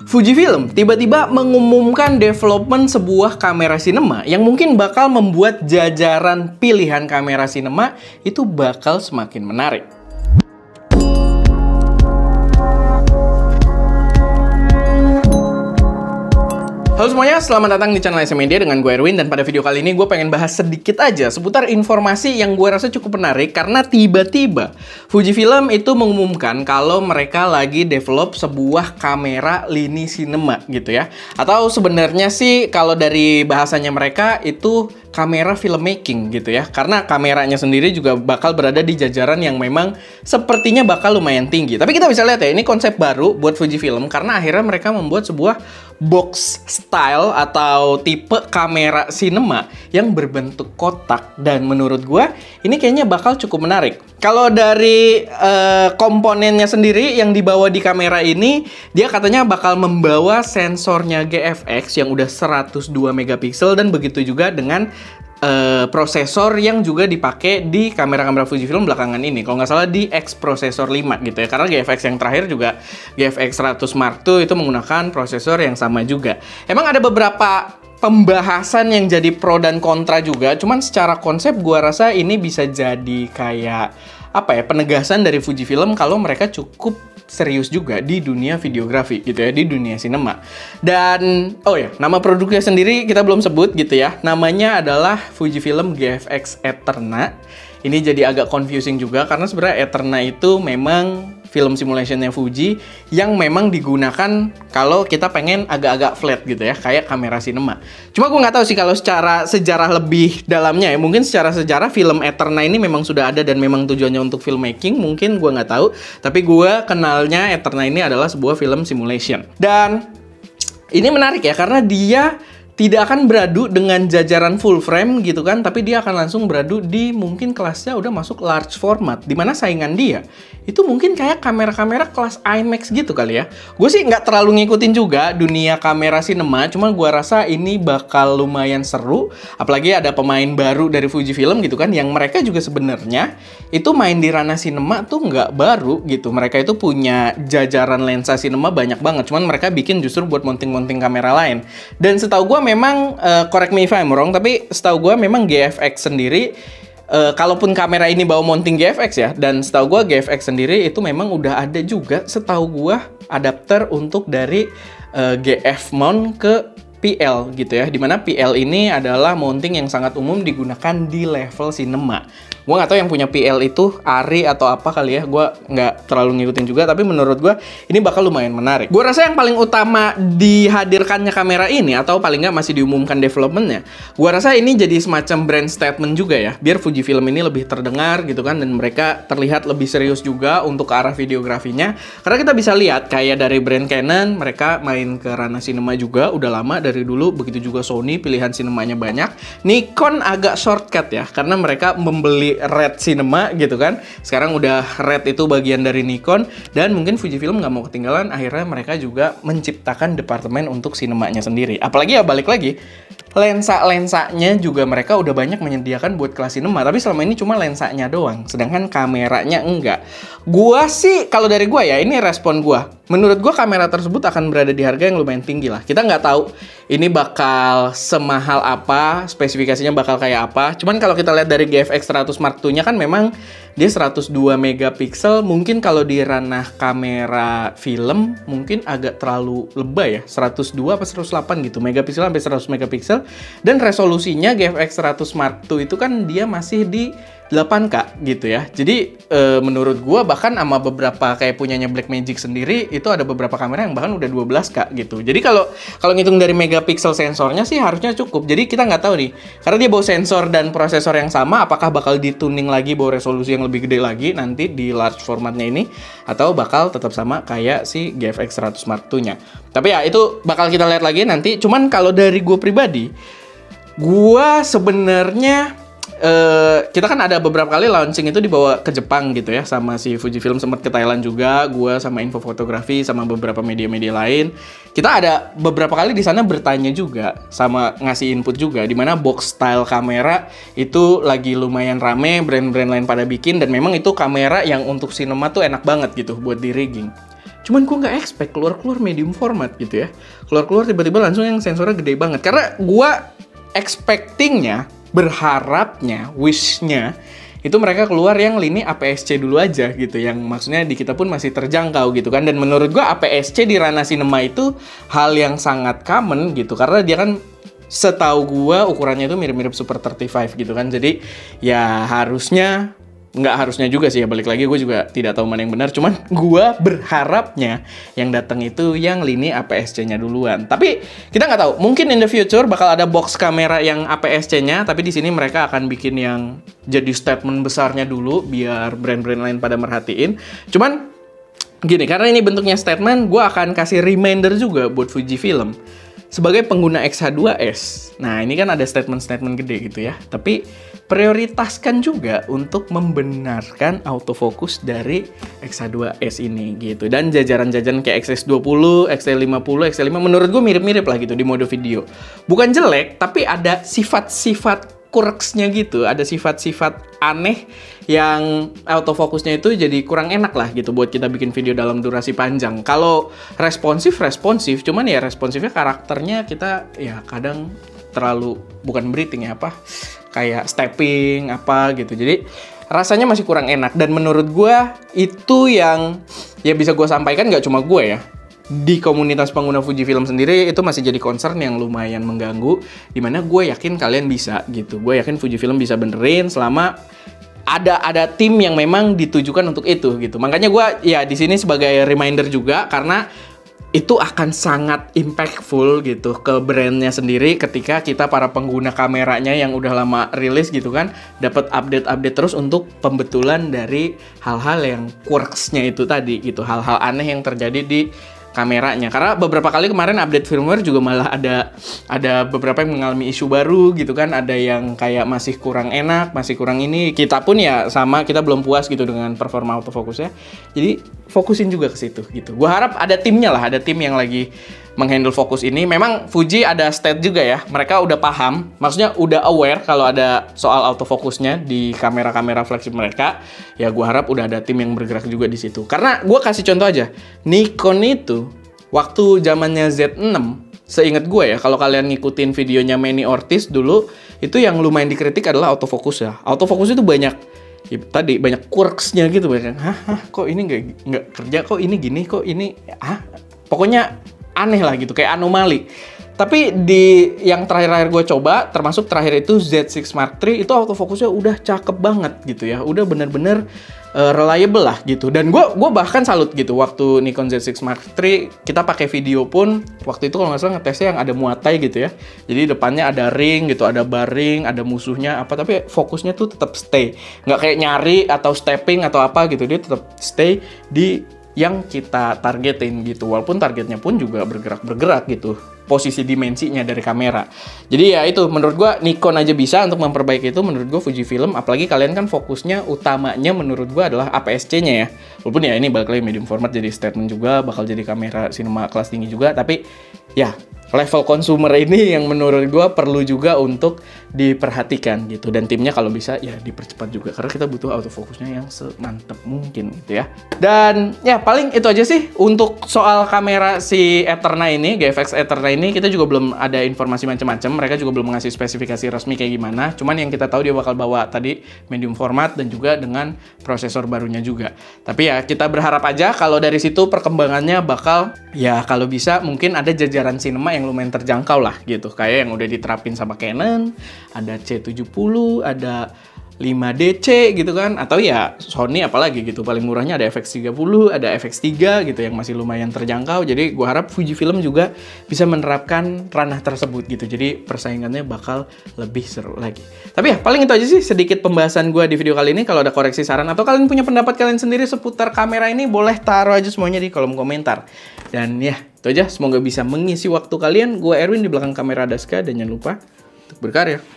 Fujifilm tiba-tiba mengumumkan development sebuah kamera sinema yang mungkin bakal membuat jajaran pilihan kamera sinema itu bakal semakin menarik. Halo semuanya, selamat datang di channel SM Media dengan gue Erwin. Dan pada video kali ini gue pengen bahas sedikit aja seputar informasi yang gue rasa cukup menarik. Karena tiba-tiba Fujifilm itu mengumumkan kalau mereka lagi develop sebuah kamera lini sinema gitu ya. Atau sebenarnya sih kalau dari bahasanya mereka itu kamera filmmaking gitu ya. Karena kameranya sendiri juga bakal berada di jajaran yang memang sepertinya bakal lumayan tinggi. Tapi kita bisa lihat ya, ini konsep baru buat Fujifilm karena akhirnya mereka membuat sebuah box style atau tipe kamera sinema yang berbentuk kotak, dan menurut gua ini kayaknya bakal cukup menarik. Kalau dari komponennya sendiri yang dibawa di kamera ini, dia katanya bakal membawa sensornya GFX yang udah 102 megapiksel, dan begitu juga dengan prosesor yang juga dipakai di kamera-kamera Fujifilm belakangan ini. Kalau nggak salah di X Processor 5 gitu ya. Karena GFX yang terakhir juga GFX 100 Mark II itu menggunakan prosesor yang sama juga. Emang ada beberapa pembahasan yang jadi pro dan kontra juga. Cuman secara konsep gua rasa ini bisa jadi kayak penegasan dari Fujifilm kalau mereka cukup serius juga di dunia videografi gitu ya, di dunia sinema. Dan nama produknya sendiri kita belum sebut gitu ya. Namanya adalah Fujifilm GFX Eterna. Ini jadi agak confusing juga karena sebenarnya Eterna itu memang film simulationnya Fuji yang memang digunakan kalau kita pengen agak-agak flat gitu ya, kayak kamera sinema. Cuma gue nggak tahu sih kalau secara sejarah lebih dalamnya ya. Mungkin secara sejarah film Eterna ini memang sudah ada dan memang tujuannya untuk filmmaking. Mungkin gue nggak tahu. Tapi gue kenalnya Eterna ini adalah sebuah film simulation. Dan ini menarik ya karena dia tidak akan beradu dengan jajaran full frame gitu kan, tapi dia akan langsung beradu di mungkin kelasnya udah masuk large format, dimana saingan dia itu mungkin kayak kamera-kamera kelas IMAX gitu kali ya. Gue sih nggak terlalu ngikutin juga dunia kamera sinema, cuman gue rasa ini bakal lumayan seru, apalagi ada pemain baru dari Fujifilm gitu kan, yang mereka juga sebenarnya itu main di ranah sinema tuh nggak baru gitu. Mereka itu punya jajaran lensa sinema banyak banget, cuman mereka bikin justru buat mounting-mounting kamera lain. Dan setahu gue memang, correct me if I'm wrong, tapi setahu gue memang GFX sendiri, kalaupun kamera ini bawa mounting GFX ya, dan setahu gue GFX sendiri itu memang udah ada juga setahu gue adapter untuk dari GF mount ke PL gitu ya, dimana PL ini adalah mounting yang sangat umum digunakan di level sinema. Gue nggak tahu yang punya PL itu Ari atau apa kali ya, gue nggak terlalu ngikutin juga, tapi menurut gue ini bakal lumayan menarik. Gue rasa yang paling utama dihadirkannya kamera ini, atau paling nggak masih diumumkan developmentnya, gue rasa ini jadi semacam brand statement juga ya, biar Fujifilm ini lebih terdengar gitu kan, dan mereka terlihat lebih serius juga untuk ke arah videografinya. Karena kita bisa lihat kayak dari brand Canon, mereka main ke ranah sinema juga udah lama dari dulu, begitu juga Sony pilihan sinemanya banyak. Nikon agak shortcut ya, karena mereka membeli Red Cinema gitu kan. Sekarang udah Red itu bagian dari Nikon, dan mungkin Fujifilm nggak mau ketinggalan, akhirnya mereka juga menciptakan departemen untuk sinemanya sendiri. Apalagi ya balik lagi, lensa-lensanya juga mereka udah banyak menyediakan buat kelas sinema, tapi selama ini cuma lensanya doang, sedangkan kameranya enggak. Gua sih, kalau dari gua ya, ini respon gua. Menurut gua kamera tersebut akan berada di harga yang lumayan tinggi lah. Kita nggak tahu ini bakal semahal apa, spesifikasinya bakal kayak apa. Cuman kalau kita lihat dari GFX 100 Mark II-nya kan memang dia 102 megapiksel. Mungkin kalau di ranah kamera film mungkin agak terlalu lebay ya. 102 apa 108 gitu megapiksel sampai 100 megapiksel. Dan resolusinya GFX 100 Mark II itu kan dia masih di 8K gitu ya. Jadi menurut gua bahkan sama beberapa kayak punyanya Blackmagic sendiri itu ada beberapa kamera yang bahkan udah 12K gitu. Jadi kalau ngitung dari megapiksel sensornya sih harusnya cukup. Jadi kita nggak tahu nih, karena dia bawa sensor dan prosesor yang sama, apakah bakal dituning lagi bawa resolusi yang lebih gede lagi nanti di large formatnya ini, atau bakal tetap sama kayak si GFX 100 Mark II-nya. Tapi ya itu bakal kita lihat lagi nanti. Cuman kalau dari gue pribadi, gue sebenarnya kita kan ada beberapa kali launching itu dibawa ke Jepang gitu ya, sama si Fujifilm, sempat ke Thailand juga, gue sama Info Fotografi sama beberapa media-media lain. Kita ada beberapa kali di sana bertanya juga, sama ngasih input juga, dimana box style kamera itu lagi lumayan rame, brand-brand lain pada bikin, dan memang itu kamera yang untuk sinema tuh enak banget gitu buat di rigging. Cuman gue nggak expect keluar-keluar medium format gitu ya. Keluar-keluar tiba-tiba langsung yang sensornya gede banget. Karena gue expectingnya, berharapnya, wishnya, itu mereka keluar yang lini APS-C dulu aja gitu. Yang maksudnya di kita pun masih terjangkau gitu kan. Dan menurut gue APS-C di ranah cinema itu hal yang sangat common gitu. Karena dia kan setahu gue ukurannya itu mirip-mirip Super 35 gitu kan. Jadi ya harusnya, nggak harusnya juga sih ya, balik lagi gue juga tidak tahu mana yang benar, cuman gue berharapnya yang datang itu yang lini APS-C-nya duluan. Tapi kita nggak tahu, mungkin in the future bakal ada box kamera yang APS-C-nya, tapi di sini mereka akan bikin yang jadi statement besarnya dulu biar brand-brand lain pada merhatiin. Cuman gini, karena ini bentuknya statement, gue akan kasih reminder juga buat Fujifilm sebagai pengguna X-H2S. Nah, ini kan ada statement-statement gede gitu ya. Tapi prioritaskan juga untuk membenarkan autofocus dari X-H2S ini gitu. Dan jajaran-jajaran kayak XS20, XT50, XT5 menurut gue mirip-mirip lah gitu di mode video. Bukan jelek, tapi ada sifat-sifat quirks-nya gitu, ada sifat-sifat aneh yang autofokusnya itu jadi kurang enak lah gitu buat kita bikin video dalam durasi panjang. Kalau responsif, cuman ya responsifnya karakternya kita ya kadang terlalu, bukan breathing ya, apa kayak stepping apa gitu. Jadi rasanya masih kurang enak, dan menurut gue itu yang ya bisa gue sampaikan, nggak cuma gue ya, di komunitas pengguna Fujifilm sendiri itu masih jadi concern yang lumayan mengganggu, dimana gue yakin kalian bisa gitu. Gue yakin Fujifilm bisa benerin selama ada tim yang memang ditujukan untuk itu gitu. Makanya gue ya di sini sebagai reminder juga, karena itu akan sangat impactful gitu ke brandnya sendiri ketika kita para pengguna kameranya yang udah lama rilis gitu kan dapat update terus untuk pembetulan dari hal-hal yang quirks-nya itu tadi gitu, hal-hal aneh yang terjadi di kameranya. Karena beberapa kali kemarin update firmware juga malah ada beberapa yang mengalami isu baru gitu kan, ada yang kayak masih kurang enak, masih kurang ini. Kita pun ya sama, kita belum puas gitu dengan performa autofokusnya. Jadi fokusin juga ke situ gitu. Gua harap ada timnya lah, ada tim yang lagi menghandle fokus ini. Memang Fuji ada state juga ya, mereka udah paham, maksudnya udah aware kalau ada soal autofokusnya di kamera-kamera flagship mereka. Ya gue harap udah ada tim yang bergerak juga di situ. Karena gue kasih contoh aja, Nikon itu waktu zamannya Z6, seingat gue ya, kalau kalian ngikutin videonya Manny Ortiz dulu, itu yang lumayan dikritik adalah autofokus ya. Autofokus itu banyak ya, tadi banyak quirks-nya gitu, banyak kok ini nggak kerja, kok ini gini, kok ini pokoknya aneh lah gitu, kayak anomali. Tapi di yang terakhir-terakhir gue coba, termasuk terakhir itu Z6 Mark III, itu autofokusnya udah cakep banget gitu ya, udah bener-bener reliable lah gitu. Dan gue bahkan salut gitu, waktu Nikon Z6 Mark III kita pakai video pun, waktu itu kalau nggak salah ngetesnya yang ada muatai gitu ya. Jadi depannya ada ring gitu, ada bar-ring, ada musuhnya apa, tapi fokusnya tuh tetap stay. Nggak kayak nyari atau stepping atau apa gitu, dia tetap stay di yang kita targetin gitu, walaupun targetnya pun juga bergerak gitu posisi dimensinya dari kamera. Jadi ya itu, menurut gua Nikon aja bisa untuk memperbaiki itu, menurut gua Fujifilm, apalagi kalian kan fokusnya utamanya menurut gua adalah APS-C-nya ya. Walaupun ya ini balik lagi medium format jadi statement juga, bakal jadi kamera cinema kelas tinggi juga, tapi ya level consumer ini yang menurut gue perlu juga untuk diperhatikan gitu. Dan timnya kalau bisa ya dipercepat juga, karena kita butuh autofokusnya yang semantap mungkin gitu ya. Dan ya paling itu aja sih untuk soal kamera si Eterna ini, GFX Eterna ini. Kita juga belum ada informasi macam-macam, mereka juga belum ngasih spesifikasi resmi kayak gimana. Cuman yang kita tahu dia bakal bawa tadi medium format dan juga dengan prosesor barunya juga. Tapi ya kita berharap aja kalau dari situ perkembangannya bakal ya kalau bisa mungkin ada jajaran cinema yang lumayan terjangkau lah gitu, kayak yang udah diterapin sama Canon, ada C70, ada 5DC gitu kan, atau ya Sony apalagi gitu, paling murahnya ada FX30, ada FX3 gitu yang masih lumayan terjangkau. Jadi gue harap Fujifilm juga bisa menerapkan ranah tersebut gitu, jadi persaingannya bakal lebih seru lagi. Tapi ya paling itu aja sih sedikit pembahasan gue di video kali ini. Kalau ada koreksi, saran, atau kalian punya pendapat kalian sendiri seputar kamera ini, boleh taruh aja semuanya di kolom komentar. Dan ya itu aja, semoga bisa mengisi waktu kalian. Gue Erwin, di belakang kamera Daska, dan jangan lupa untuk berkarya.